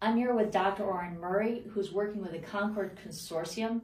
I'm here with Dr. Oren Murray, who's working with the Concord Consortium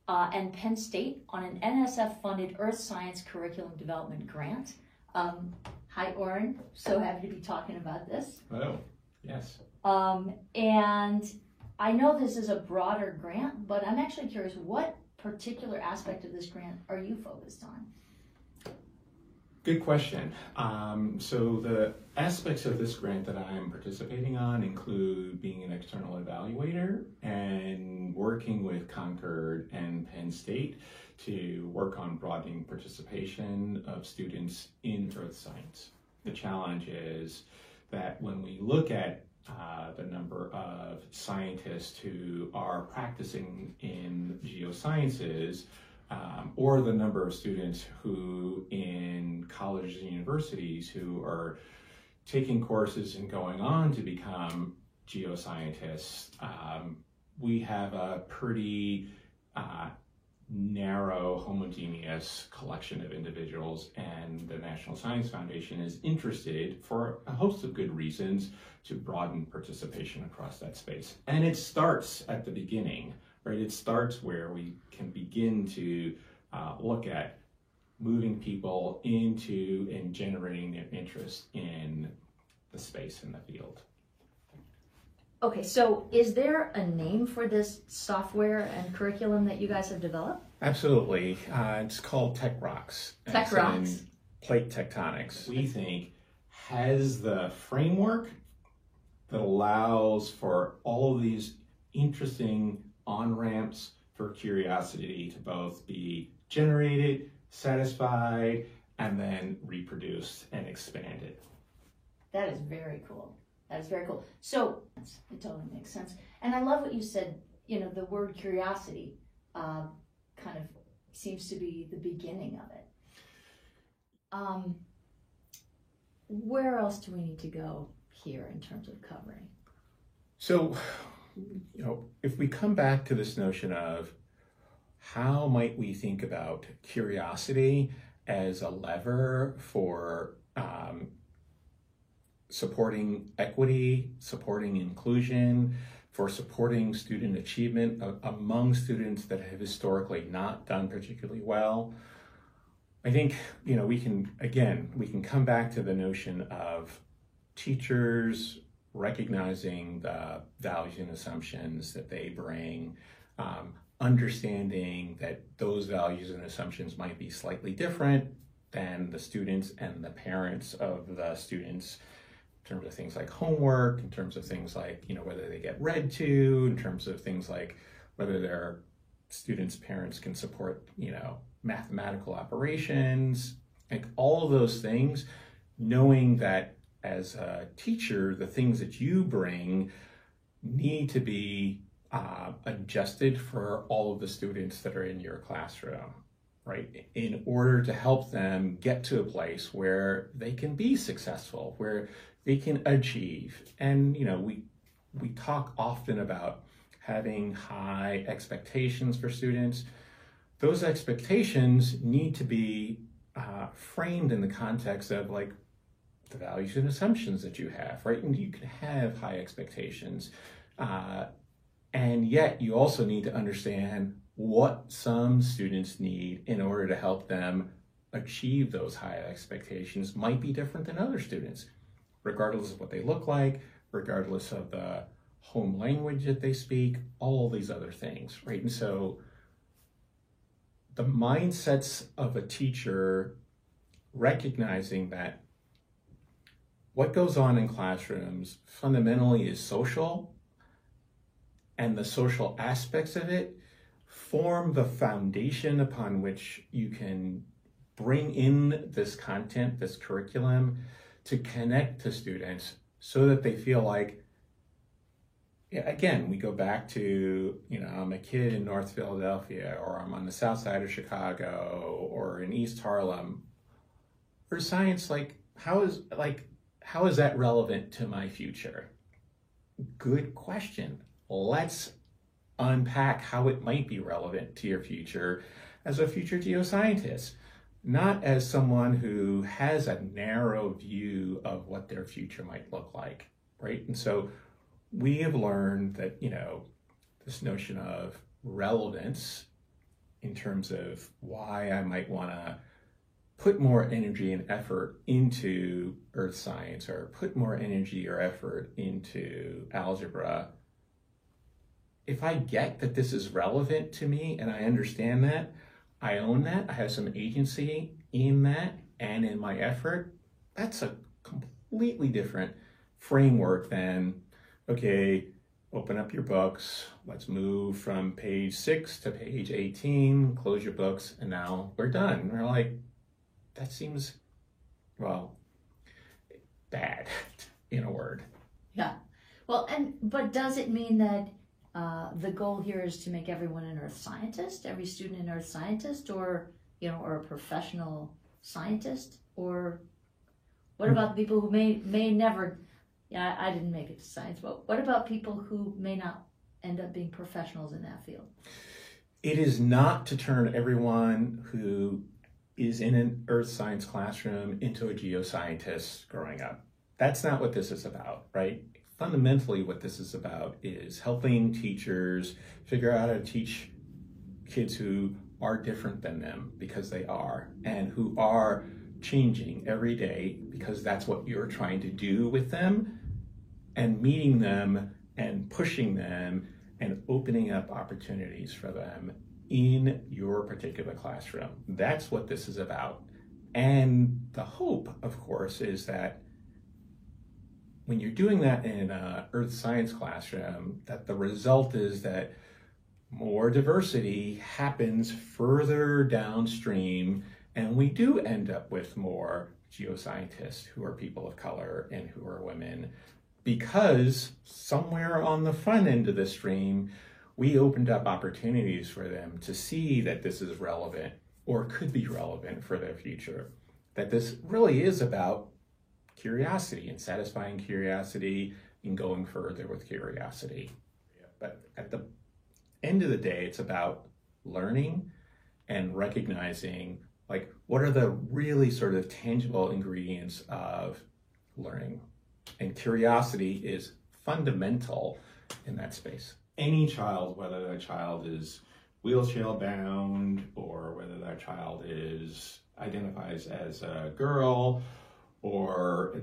and Penn State on an NSF-funded Earth Science Curriculum Development Grant. Hi, Oren. So happy to be talking about this. Hello. Yes. And I know this is a broader grant, but I'm actually curious, what particular aspect of this grant are you focused on? Good question. So the aspects of this grant that I'm participating on include being an external evaluator and working with Concord and Penn State to work on broadening participation of students in earth science. The challenge is that when we look at the number of scientists who are practicing in geosciences, or the number of students who in colleges and universities who are taking courses and going on to become geoscientists, we have a pretty narrow, homogeneous collection of individuals, and the National Science Foundation is interested, for a host of good reasons, to broaden participation across that space. And it starts at the beginning, right? It starts where we can begin to look at moving people into and generating their interest in the space and the field. Okay, so is there a name for this software and curriculum that you guys have developed? Absolutely. It's called TechROCS. TechROCS. Plate tectonics, we think, has the framework that allows for all of these interesting on-ramps for curiosity to both be generated, satisfied, and then reproduced and expanded. That is very cool. That is very cool. So it totally makes sense. And I love what you said, you know, the word curiosity kind of seems to be the beginning of it. Where else do we need to go here in terms of covering? So, you know, if we come back to this notion of how might we think about curiosity as a lever for supporting equity, supporting inclusion, for supporting student achievement among students that have historically not done particularly well, I think, you know, we can come back to the notion of teachers recognizing the values and assumptions that they bring, understanding that those values and assumptions might be slightly different than the students and the parents of the students, in terms of things like homework, in terms of things like, you know, whether they get read to, in terms of things like whether their students' parents can support, you know, mathematical operations, like all of those things, knowing that as a teacher, the things that you bring need to be adjusted for all of the students that are in your classroom, right? In order to help them get to a place where they can be successful, where they can achieve. And, you know, we talk often about having high expectations for students. Those expectations need to be framed in the context of like the values and assumptions that you have, right? And you can have high expectations, and yet you also need to understand what some students need in order to help them achieve those high expectations might be different than other students, regardless of what they look like, regardless of the home language that they speak, all these other things, right? And so the mindsets of a teacher recognizing that what goes on in classrooms fundamentally is social, and the social aspects of it form the foundation upon which you can bring in this content, this curriculum, to connect to students so that they feel like, again, we go back to, you know, I'm a kid in North Philadelphia, or I'm on the south side of Chicago, or in East Harlem. For science, like, how is that relevant to my future? Good question. Let's unpack how it might be relevant to your future as a future geoscientist, not as someone who has a narrow view of what their future might look like, right? And so we have learned that, this notion of relevance in terms of why I might want to put more energy and effort into earth science or put more energy or effort into algebra, if I get that this is relevant to me and I understand that, I own that, I have some agency in that and in my effort, that's a completely different framework than, okay, open up your books, let's move from page 6 to page 18, close your books, and now we're done. And we're like, that seems, well, bad, in a word. Yeah. Well, but does it mean that the goal here is to make everyone an earth scientist, every student an earth scientist, or or a professional scientist? Or what about the people who may never, I didn't make it to science, but what about people who may not end up being professionals in that field? It is not to turn everyone who is in an earth science classroom into a geoscientist growing up. That's not what this is about, right? Fundamentally, what this is about is helping teachers figure out how to teach kids who are different than them, because they are, and who are changing every day because that's what you're trying to do with them, and meeting them and pushing them and opening up opportunities for them in your particular classroom. That's what this is about. And the hope, of course, is that when you're doing that in an earth science classroom, that the result is that more diversity happens further downstream, and we do end up with more geoscientists who are people of color and who are women, because somewhere on the front end of the stream, we opened up opportunities for them to see that this is relevant or could be relevant for their future. That this really is about curiosity and satisfying curiosity and going further with curiosity. But at the end of the day, it's about learning and recognizing, like, what are the really sort of tangible ingredients of learning? And curiosity is fundamental in that space. Any child, whether that child is wheelchair bound or whether that child identifies as a girl or,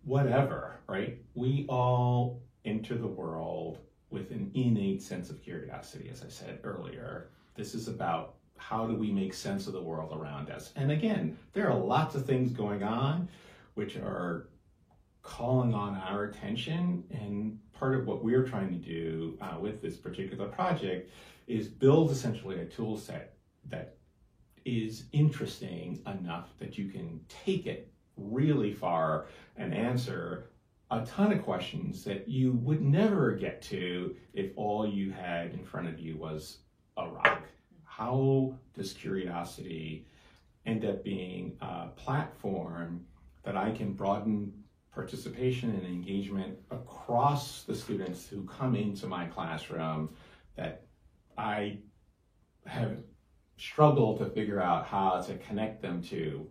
whatever, right? We all enter the world with an innate sense of curiosity, as I said earlier. This is about how do we make sense of the world around us? And again, there are lots of things going on which are calling on our attention, and part of what we're trying to do with this particular project is build essentially a tool set that is interesting enough that you can take it really far and answer a ton of questions that you would never get to if all you had in front of you was a rock. How does curiosity end up being a platform that I can broaden participation and engagement across the students who come into my classroom that I have struggled to figure out how to connect them to,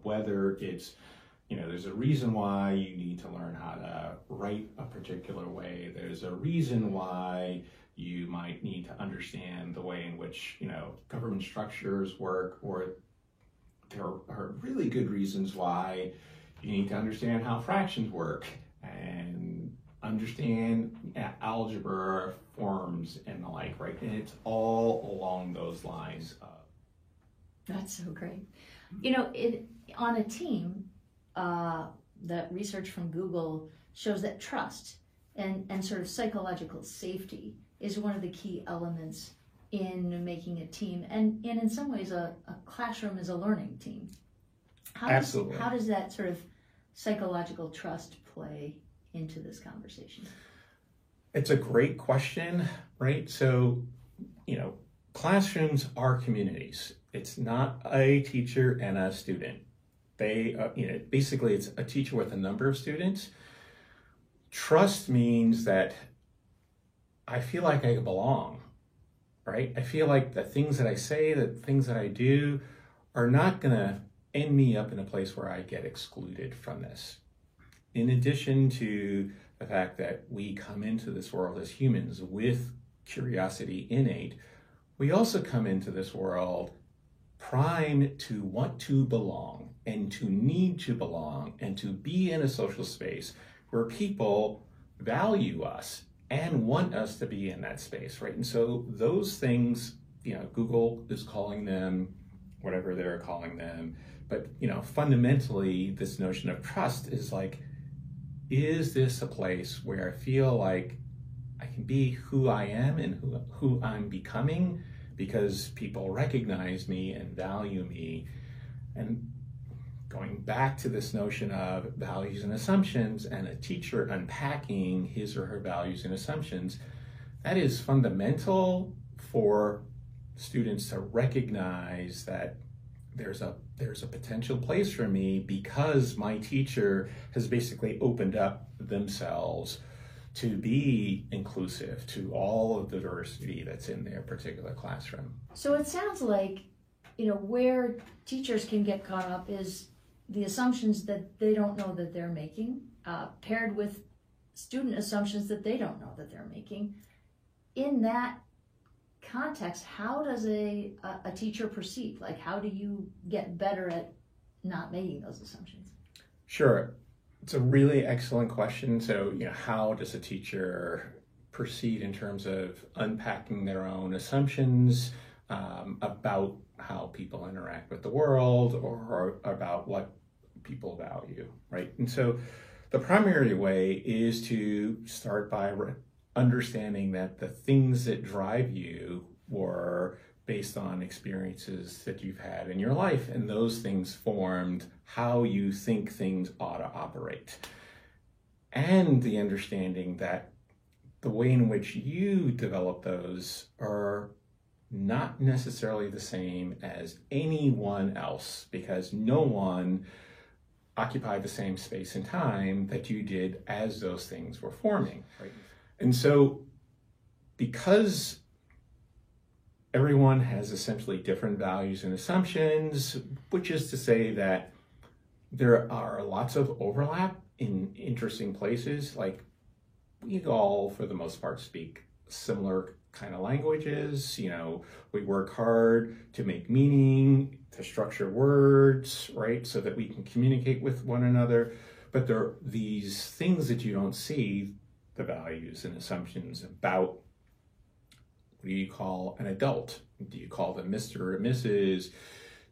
whether it's, there's a reason why you need to learn how to write a particular way. There's a reason why you might need to understand the way in which, government structures work, or there are really good reasons why you need to understand how fractions work and understand algebra forms and the like, right? And it's all along those lines. That's so great. On a team, the research from Google shows that trust and sort of psychological safety is one of the key elements in making a team. And in some ways, a classroom is a learning team. Absolutely. How does that sort of psychological trust play into this conversation? It's a great question, right? So, classrooms are communities. It's not a teacher and a student. Basically it's a teacher with a number of students. Trust means that I feel like I belong, right? I feel like the things that I say, the things that I do are not gonna end me up in a place where I get excluded from this. In addition to the fact that we come into this world as humans with curiosity innate, we also come into this world primed to want to belong and to need to belong and to be in a social space where people value us and want us to be in that space, right? And so those things, Google is calling them whatever they're calling them, but fundamentally this notion of trust is like, is this a place where I feel like I can be who I am and who I'm becoming because people recognize me and value me? And going back to this notion of values and assumptions and a teacher unpacking his or her values and assumptions, that is fundamental for students to recognize that there's a potential place for me because my teacher has basically opened up themselves to be inclusive to all of the diversity that's in their particular classroom. So it sounds like, where teachers can get caught up is the assumptions that they don't know that they're making, paired with student assumptions that they don't know that they're making. In that context, how does a teacher perceive? Like, how do you get better at not making those assumptions? Sure. It's a really excellent question. So, how does a teacher proceed in terms of unpacking their own assumptions about how people interact with the world or about what people value, right? And so the primary way is to start by understanding that the things that drive you were based on experiences that you've had in your life, and those things formed how you think things ought to operate. And the understanding that the way in which you develop those are not necessarily the same as anyone else, because no one occupied the same space and time that you did as those things were forming, right? And so because everyone has essentially different values and assumptions, which is to say that there are lots of overlap in interesting places. Like, we all, for the most part, speak similar kind of languages. We work hard to make meaning, to structure words, right? So that we can communicate with one another. But there are these things that you don't see, the values and assumptions about what do you call an adult? Do you call them Mr. or Mrs.?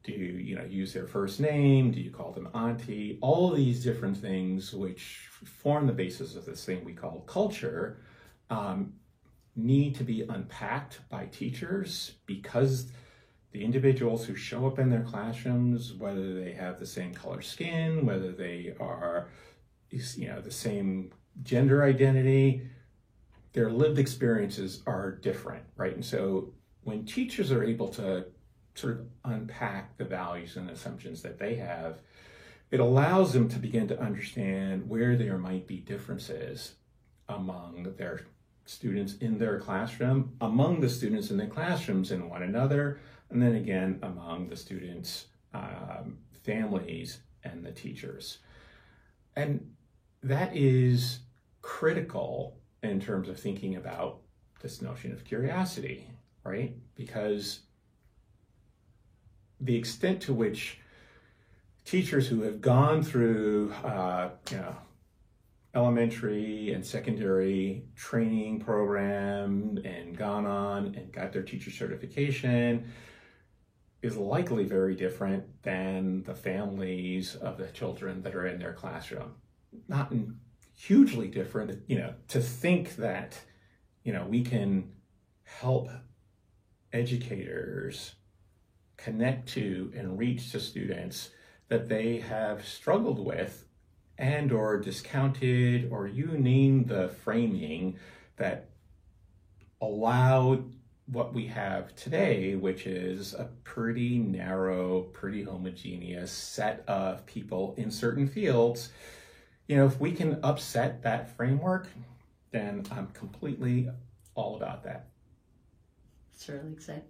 Do you, use their first name? Do you call them auntie? All these different things which form the basis of this thing we call culture need to be unpacked by teachers, because the individuals who show up in their classrooms, whether they have the same color skin, whether they are, the same gender identity, their lived experiences are different, right? And so when teachers are able to sort of unpack the values and assumptions that they have, it allows them to begin to understand where there might be differences among their students in their classroom, among the students in their classrooms and one another, and then again among the students' families and the teachers. And that is critical in terms of thinking about this notion of curiosity, right? Because the extent to which teachers who have gone through, elementary and secondary training program and gone on and got their teacher certification is likely very different than the families of the children that are in their classroom. Not hugely different, to think that, we can help educators connect to and reach to students that they have struggled with and or discounted, or you name the framing that allowed what we have today, which is a pretty narrow, pretty homogeneous set of people in certain fields. If we can upset that framework, then I'm completely all about that. It's really exciting.